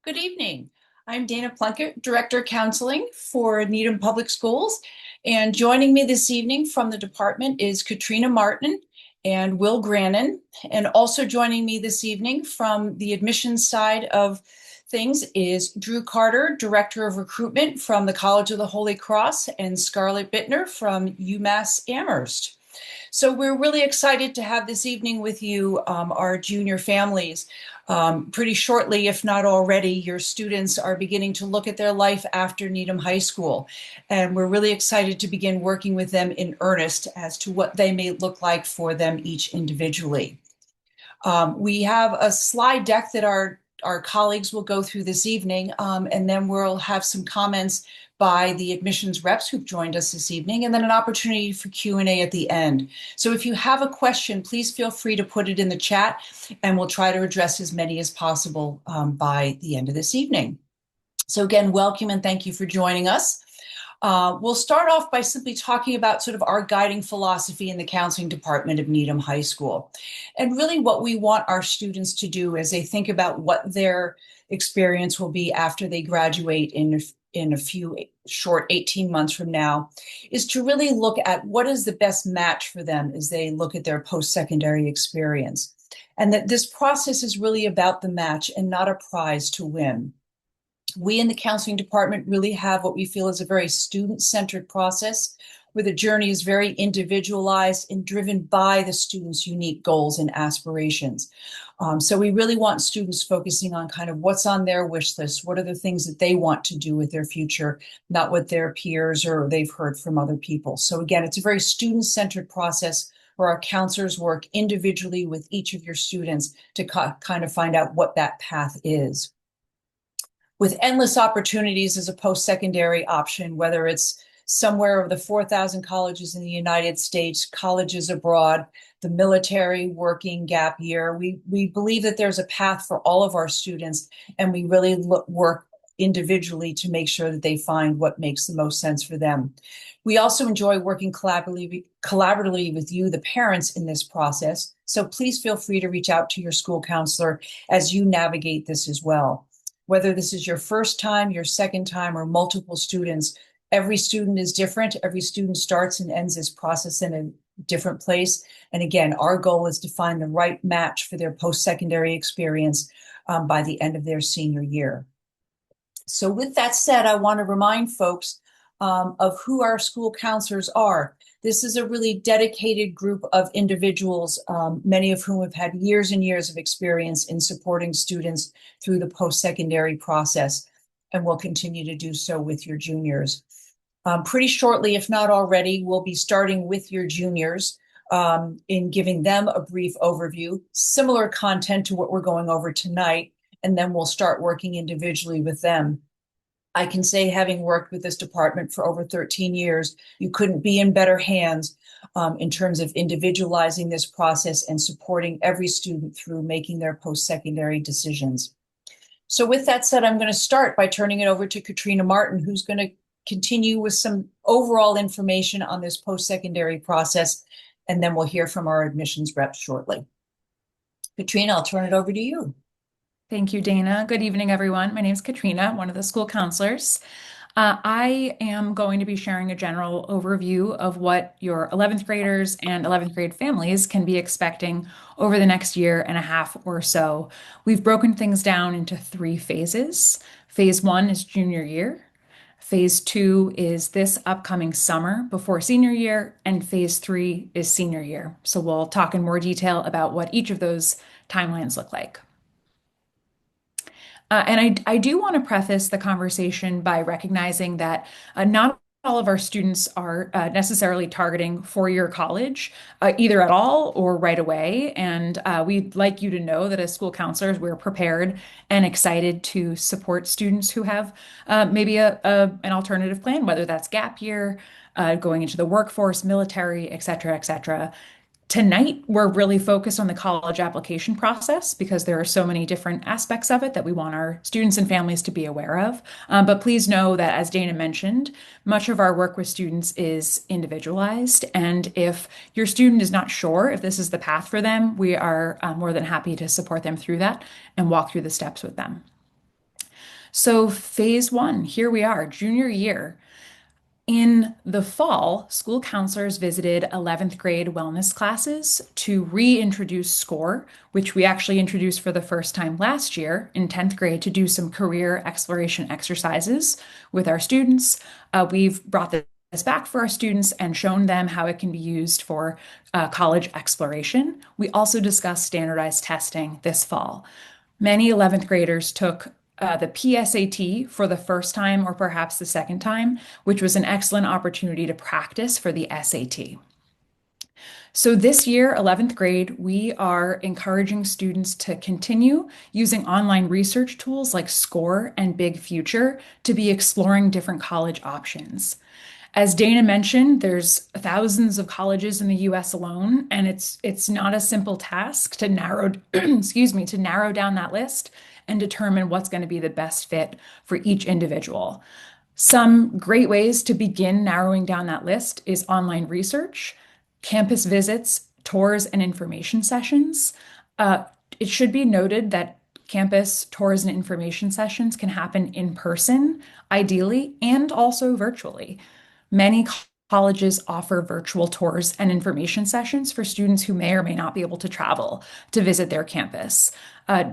Good evening. I'm Dana Plunkett, Director of Counseling for Needham Public Schools. And joining me this evening from the department is Katrina Martin and Will Grannon. And also joining me this evening from the admissions side of things is Drew Carter, Director of Recruitment from the College of the Holy Cross, and Scarlett Bittner from UMass Amherst. So we're really excited to have this evening with you, our junior families. Pretty shortly, if not already, your students are beginning to look at their life after Needham High School. And we're really excited to begin working with them in earnest as to what they may look like for them each individually. We have a slide deck that our colleagues will go through this evening, and then we'll have some comments by the admissions reps who've joined us this evening, and then an opportunity for Q&A at the end. So if you have a question, please feel free to put it in the chat, and we'll try to address as many as possible by the end of this evening. So again, welcome and thank you for joining us. We'll start off by simply talking about sort of our guiding philosophy in the counseling department of Needham High School. And really what we want our students to do as they think about what their experience will be after they graduate in a few short 18 months from now is to really look at what is the best match for them as they look at their post-secondary experience. And that this process is really about the match and not a prize to win. We in the counseling department really have what we feel is a very student-centered process where the journey is very individualized and driven by the student's unique goals and aspirations. So we really want students focusing on kind of what's on their wish list, what are the things that they want to do with their future, not what their peers or they've heard from other people. So again, it's a very student-centered process where our counselors work individually with each of your students to kind of find out what that path is. With endless opportunities as a post-secondary option, whether it's somewhere of the 4,000 colleges in the United States, colleges abroad, the military, working, gap year, we believe that there's a path for all of our students, and we really work individually to make sure that they find what makes the most sense for them. We also enjoy working collaboratively with you, the parents, in this process. So please feel free to reach out to your school counselor as you navigate this as well. Whether this is your first time, your second time, or multiple students, every student is different. Every student starts and ends this process in a different place. And again, our goal is to find the right match for their post-secondary experience by the end of their senior year. So with that said, I want to remind folks of who our school counselors are. This is a really dedicated group of individuals, many of whom have had years and years of experience in supporting students through the post-secondary process, and will continue to do so with your juniors. Pretty shortly, if not already, we'll be starting with your juniors in giving them a brief overview, similar content to what we're going over tonight, and then we'll start working individually with them. I can say, having worked with this department for over 13 years, you couldn't be in better hands in terms of individualizing this process and supporting every student through making their post-secondary decisions. So with that said, I'm going to start by turning it over to Katrina Martin, who's going to continue with some overall information on this post-secondary process, and then we'll hear from our admissions reps shortly. Katrina, I'll turn it over to you. Thank you, Dana. Good evening, everyone. My name is Katrina, one of the school counselors. I am going to be sharing a general overview of what your 11th graders and 11th grade families can be expecting over the next year and a half or so. We've broken things down into 3 phases. Phase 1 is junior year. Phase 2 is this upcoming summer before senior year, and phase 3 is senior year. So we'll talk in more detail about what each of those timelines look like. And I do want to preface the conversation by recognizing that not all of our students are necessarily targeting 4-year college, either at all or right away. And we'd like you to know that as school counselors, we're prepared and excited to support students who have maybe an alternative plan, whether that's gap year, going into the workforce, military, et cetera, et cetera. Tonight, we're really focused on the college application process because there are so many different aspects of it that we want our students and families to be aware of. But please know that, as Dana mentioned, much of our work with students is individualized. And if your student is not sure if this is the path for them, we are more than happy to support them through that and walk through the steps with them. So, phase one, here we are, junior year. In the fall, school counselors visited 11th grade wellness classes to reintroduce SCORE, which we actually introduced for the first time last year in 10th grade to do some career exploration exercises with our students. We've brought this back for our students and shown them how it can be used for college exploration. We also discussed standardized testing this fall. Many 11th graders took the PSAT for the first time or perhaps the second time, which was an excellent opportunity to practice for the SAT. So this year, 11th grade, we are encouraging students to continue using online research tools like SCORE and Big Future to be exploring different college options. As Dana mentioned, there's thousands of colleges in the US alone, and it's not a simple task to narrow excuse me, to narrow down that list and determine what's going to be the best fit for each individual. Some great ways to begin narrowing down that list is online research, campus visits, tours, and information sessions. Uh, it should be noted that campus tours and information sessions can happen in person, ideally, and also virtually. Many colleges offer virtual tours and information sessions for students who may or may not be able to travel to visit their campus.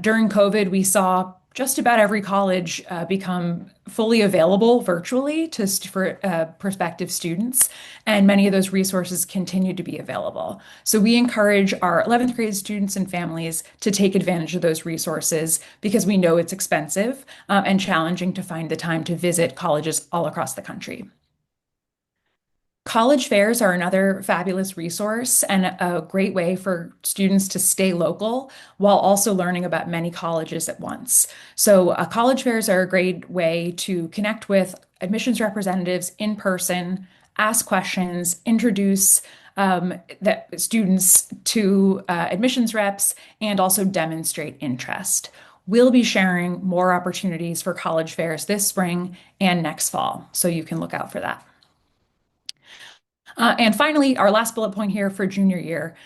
During COVID, we saw just about every college become fully available virtually for prospective students, and many of those resources continue to be available. So we encourage our 11th grade students and families to take advantage of those resources because we know it's expensive and challenging to find the time to visit colleges all across the country. College fairs are another fabulous resource and a great way for students to stay local while also learning about many colleges at once. So, college fairs are a great way to connect with admissions representatives in person, ask questions, introduce the students to admissions reps, and also demonstrate interest. We'll be sharing more opportunities for college fairs this spring and next fall, so you can look out for that. And finally, our last bullet point here for junior year,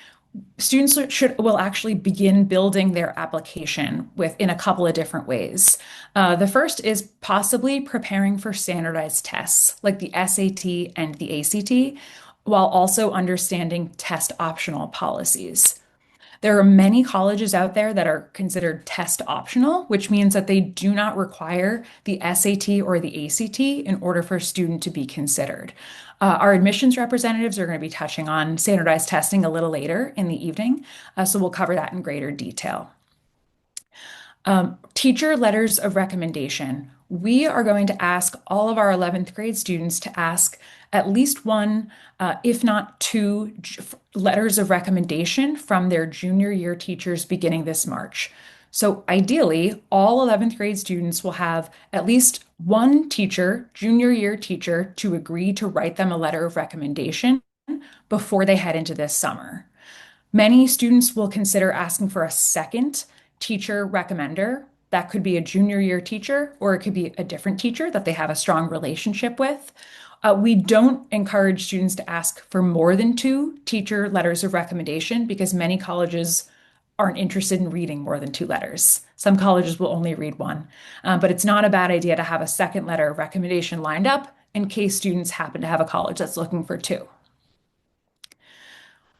students will actually begin building their application in a couple of different ways. The first is possibly preparing for standardized tests like the SAT and the ACT, while also understanding test optional policies. There are many colleges out there that are considered test optional, which means that they do not require the SAT or the ACT in order for a student to be considered. Our admissions representatives are going to be touching on standardized testing a little later in the evening, so we'll cover that in greater detail. Teacher letters of recommendation. We are going to ask all of our 11th grade students to ask at least one, if not two, letters of recommendation from their junior year teachers beginning this March. So ideally, all 11th grade students will have at least one teacher, junior year teacher, to agree to write them a letter of recommendation before they head into this summer. Many students will consider asking for a second teacher recommender. That could be a junior year teacher, or it could be a different teacher that they have a strong relationship with. We don't encourage students to ask for more than two teacher letters of recommendation because many colleges aren't interested in reading more than two letters. Some colleges will only read one, but it's not a bad idea to have a second letter of recommendation lined up in case students happen to have a college that's looking for two.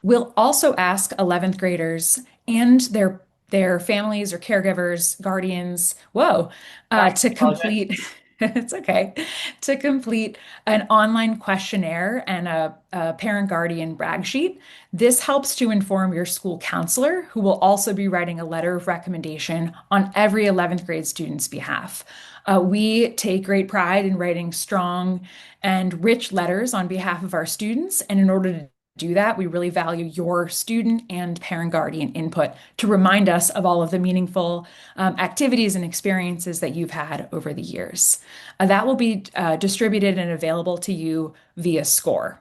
We'll also ask 11th graders and their families or caregivers, guardians, to complete, it's okay, to complete an online questionnaire and a parent guardian brag sheet. This helps to inform your school counselor, who will also be writing a letter of recommendation on every 11th grade student's behalf. We take great pride in writing strong and rich letters on behalf of our students, and in order to do that, we really value your student and parent guardian input to remind us of all of the meaningful activities and experiences that you've had over the years. That will be distributed and available to you via SCORE.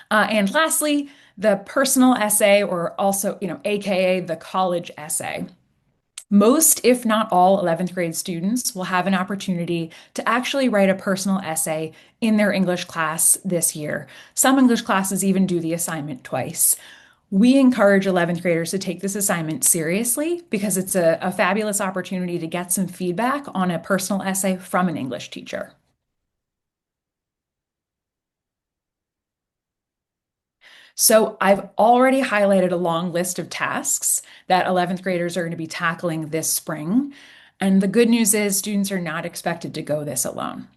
And lastly, the personal essay, or also, AKA the college essay. Most, if not all, 11th grade students will have an opportunity to actually write a personal essay in their English class this year. Some English classes even do the assignment twice. We encourage 11th graders to take this assignment seriously because it's a fabulous opportunity to get some feedback on a personal essay from an English teacher. So I've already highlighted a long list of tasks that 11th graders are going to be tackling this spring. And the good news is students are not expected to go this alone.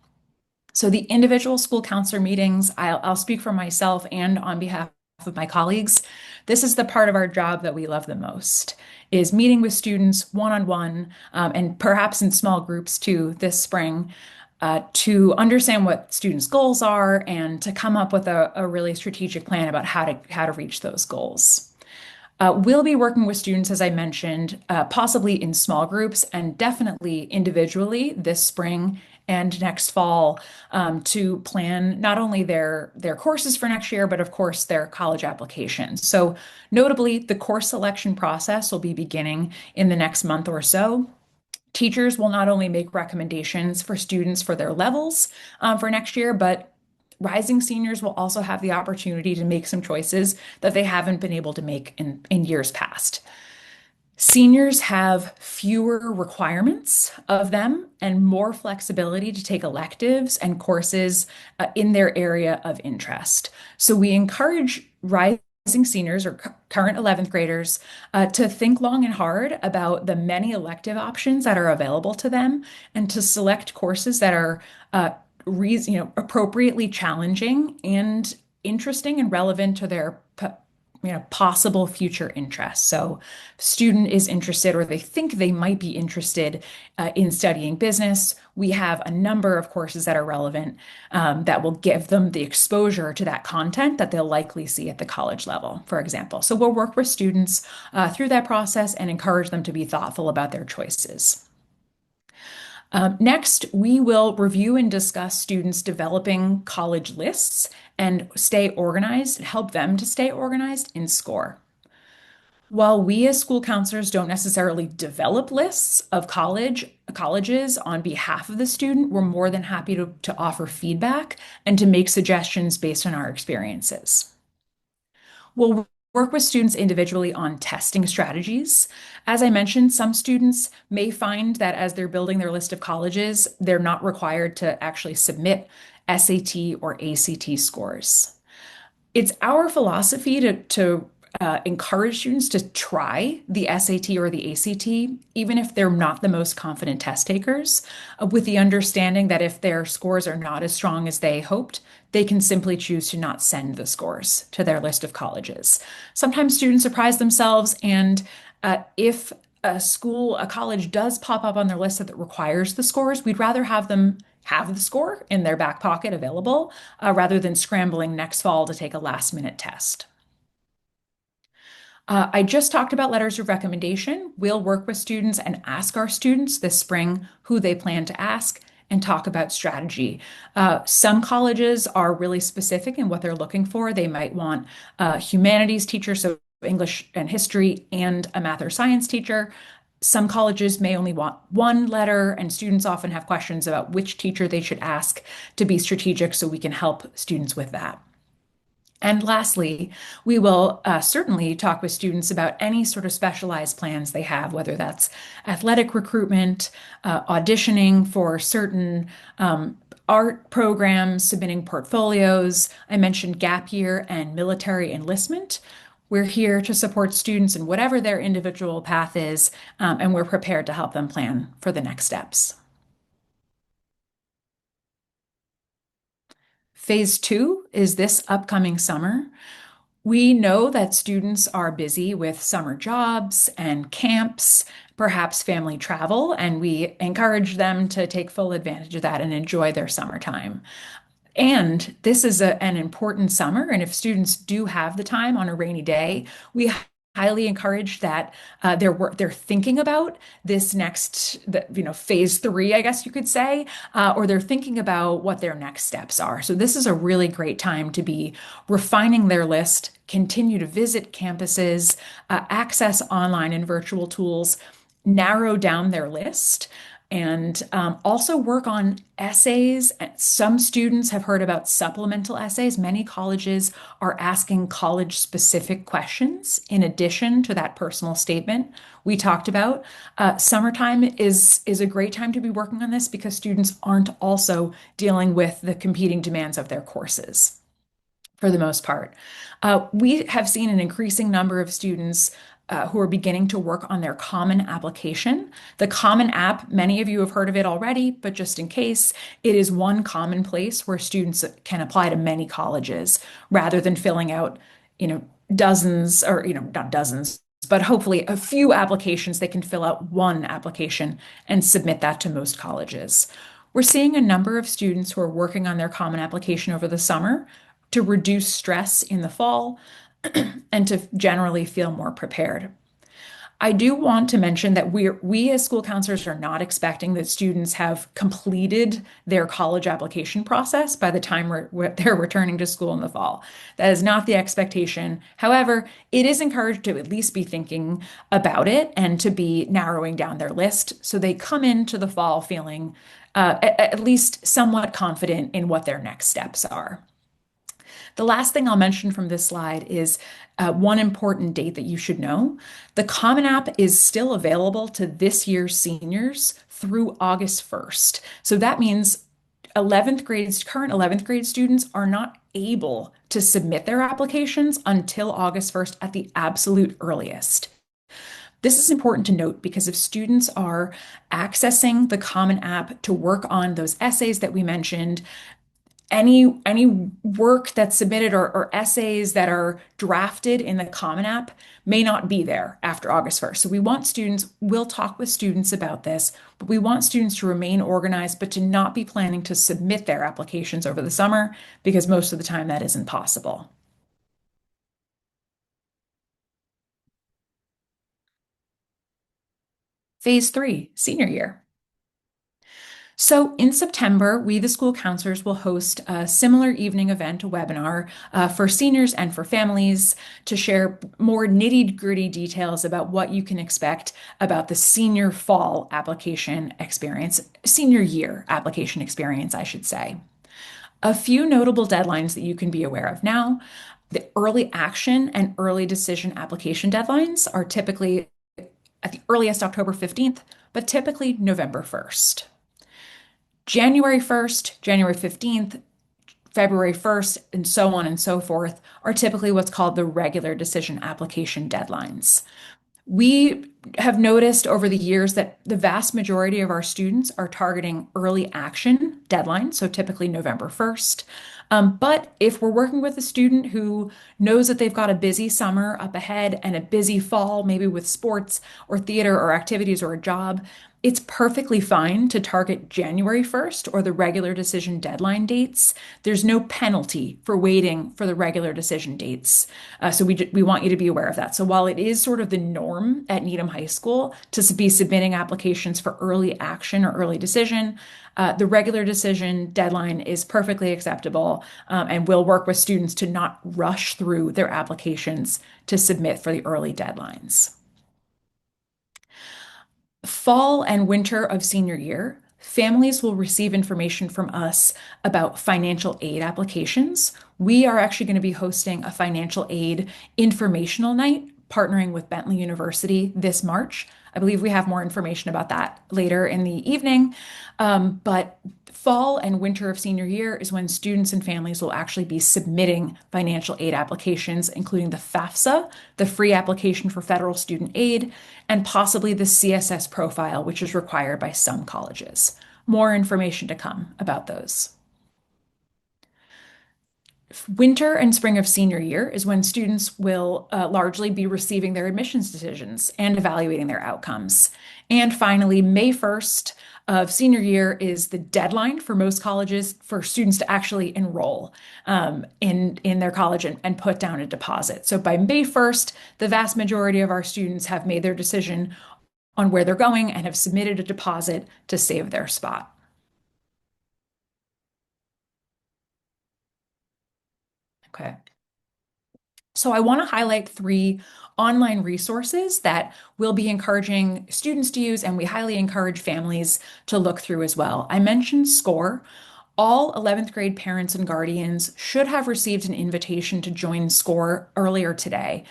So the individual school counselor meetings, I'll speak for myself and on behalf of my colleagues. This is the part of our job that we love the most, is meeting with students one-on-one, and perhaps in small groups too this spring, to understand what students' goals are and to come up with a really strategic plan about how to reach those goals. We'll be working with students, as I mentioned, possibly in small groups and definitely individually this spring and next fall, to plan not only their courses for next year, but of course their college applications. So notably, the course selection process will be beginning in the next month or so. Teachers will not only make recommendations for students for their levels for next year, but rising seniors will also have the opportunity to make some choices that they haven't been able to make in years past. Seniors have fewer requirements of them and more flexibility to take electives and courses in their area of interest. So we encourage rising seniors or current 11th graders to think long and hard about the many elective options that are available to them and to select courses that are appropriately challenging and interesting and relevant to their possible future interests. So, student is interested or they think they might be interested in studying business. We have a number of courses that are relevant that will give them the exposure to that content that they'll likely see at the college level, for example. So, we'll work with students through that process and encourage them to be thoughtful about their choices. Next, we will review and discuss students developing college lists and stay organized, help them to stay organized in SCORE. While we as school counselors don't necessarily develop lists of colleges on behalf of the student, we're more than happy to offer feedback and to make suggestions based on our experiences. We'll work with students individually on testing strategies. As I mentioned, some students may find that as they're building their list of colleges, they're not required to actually submit SAT or ACT scores. It's our philosophy to encourage students to try the SAT or the ACT, even if they're not the most confident test takers, with the understanding that if their scores are not as strong as they hoped, they can simply choose to not send the scores to their list of colleges. Sometimes students surprise themselves, and if a college does pop up on their list that requires the scores, we'd rather have them have the score in their back pocket available rather than scrambling next fall to take a last minute test. I just talked about letters of recommendation. We'll work with students and ask our students this spring who they plan to ask and talk about strategy. Some colleges are really specific in what they're looking for. They might want a humanities teacher, so English and history, and a math or science teacher. Some colleges may only want one letter, and students often have questions about which teacher they should ask to be strategic, so we can help students with that. And lastly, we will certainly talk with students about any sort of specialized plans they have, whether that's athletic recruitment, auditioning for certain art programs, submitting portfolios. I mentioned gap year and military enlistment. We're here to support students in whatever their individual path is, and we're prepared to help them plan for the next steps. Phase two is this upcoming summer. We know that students are busy with summer jobs and camps, perhaps family travel, and we encourage them to take full advantage of that and enjoy their summertime. And this is an important summer. And if students do have the time on a rainy day, we highly encourage that they're thinking about this phase three, I guess you could say, or they're thinking about what their next steps are. So this is a really great time to be refining their list, continue to visit campuses, access online and virtual tools, narrow down their list. and also work on essays. Some students have heard about supplemental essays. Many colleges are asking college-specific questions in addition to that personal statement we talked about. Summertime is a great time to be working on this because students aren't also dealing with the competing demands of their courses for the most part. We have seen an increasing number of students who are beginning to work on their Common Application. The Common App, many of you have heard of it already, but just in case, it is one common place where students can apply to many colleges rather than filling out, dozens or, not dozens, but hopefully a few applications. They can fill out one application and submit that to most colleges. We're seeing a number of students who are working on their Common Application over the summer to reduce stress in the fall and to generally feel more prepared. I do want to mention that we as school counselors are not expecting that students have completed their college application process by the time they're returning to school in the fall. That is not the expectation. However, it is encouraged to at least be thinking about it and to be narrowing down their list so they come into the fall feeling at least somewhat confident in what their next steps are. The last thing I'll mention from this slide is one important date that you should know. The Common App is still available to this year's seniors through August 1st. So that means current 11th grade students are not able to submit their applications until August 1st at the absolute earliest. This is important to note because if students are accessing the Common App to work on those essays that we mentioned, any work that's submitted or essays that are drafted in the Common App may not be there after August 1st. So we'll talk with students about this, but we want students to remain organized, but to not be planning to submit their applications over the summer because most of the time that isn't possible. Phase 3, senior year. So in September, we, the school counselors, will host a similar evening event, a webinar for seniors and for families to share more nitty-gritty details about what you can expect about the senior fall application experience, senior year application experience, I should say. A few notable deadlines that you can be aware of now. The early action and early decision application deadlines are typically at the earliest October 15th, but typically November 1st. January 1st, January 15th, February 1st, and so on and so forth are typically what's called the regular decision application deadlines. We have noticed over the years that the vast majority of our students are targeting early action deadlines, so typically November 1st. But if we're working with a student who knows that they've got a busy summer up ahead and a busy fall, maybe with sports or theater or activities or a job, it's perfectly fine to target January 1st or the regular decision deadline dates. There's no penalty for waiting for the regular decision dates. So we want you to be aware of that. So while it is sort of the norm at Needham High School to be submitting applications for early action or early decision, the regular decision deadline is perfectly acceptable, and we'll work with students to not rush through their applications to submit for the early deadlines. Fall and winter of senior year, families will receive information from us about financial aid applications. We are actually going to be hosting a financial aid informational night, partnering with Bentley University this March. I believe we have more information about that later in the evening. But fall and winter of senior year is when students and families will actually be submitting financial aid applications, including the FAFSA, the free application for federal student aid, and possibly the CSS profile, which is required by some colleges. More information to come about those. Winter and spring of senior year is when students will largely be receiving their admissions decisions and evaluating their outcomes. And finally, May 1st of senior year is the deadline for most colleges for students to actually enroll in their college and put down a deposit. So by May 1st, the vast majority of our students have made their decision on where they're going and have submitted a deposit to save their spot. Okay. So I want to highlight three online resources that we'll be encouraging students to use, and we highly encourage families to look through as well. I mentioned SCORE. All 11th grade parents and guardians should have received an invitation to join SCORE earlier today.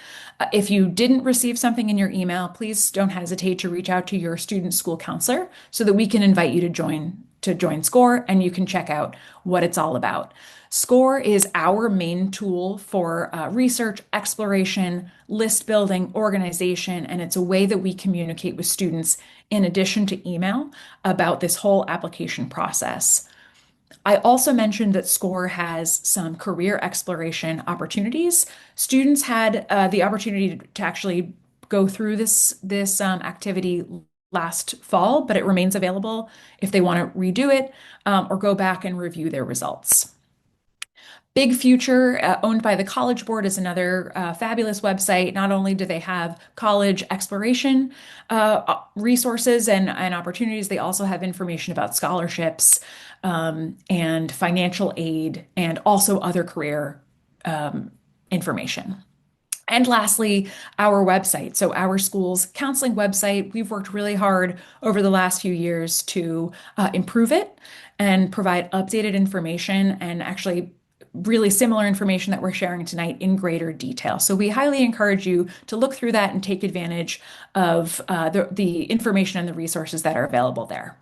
If you didn't receive something in your email, please don't hesitate to reach out to your student school counselor so that we can invite you to join SCORE and you can check out what it's all about. SCORE is our main tool for research, exploration, list building, organization, and it's a way that we communicate with students in addition to email about this whole application process. I also mentioned that SCORE has some career exploration opportunities. Students had the opportunity to actually go through this activity last fall, but it remains available if they want to redo it or go back and review their results. Big Future, owned by the College Board, is another fabulous website. Not only do they have college exploration resources and opportunities, they also have information about scholarships and financial aid and also other career information. And lastly, our website. So, our school's counseling website, we've worked really hard over the last few years to improve it and provide updated information and actually really similar information that we're sharing tonight in greater detail. So, we highly encourage you to look through that and take advantage of the information and the resources that are available there.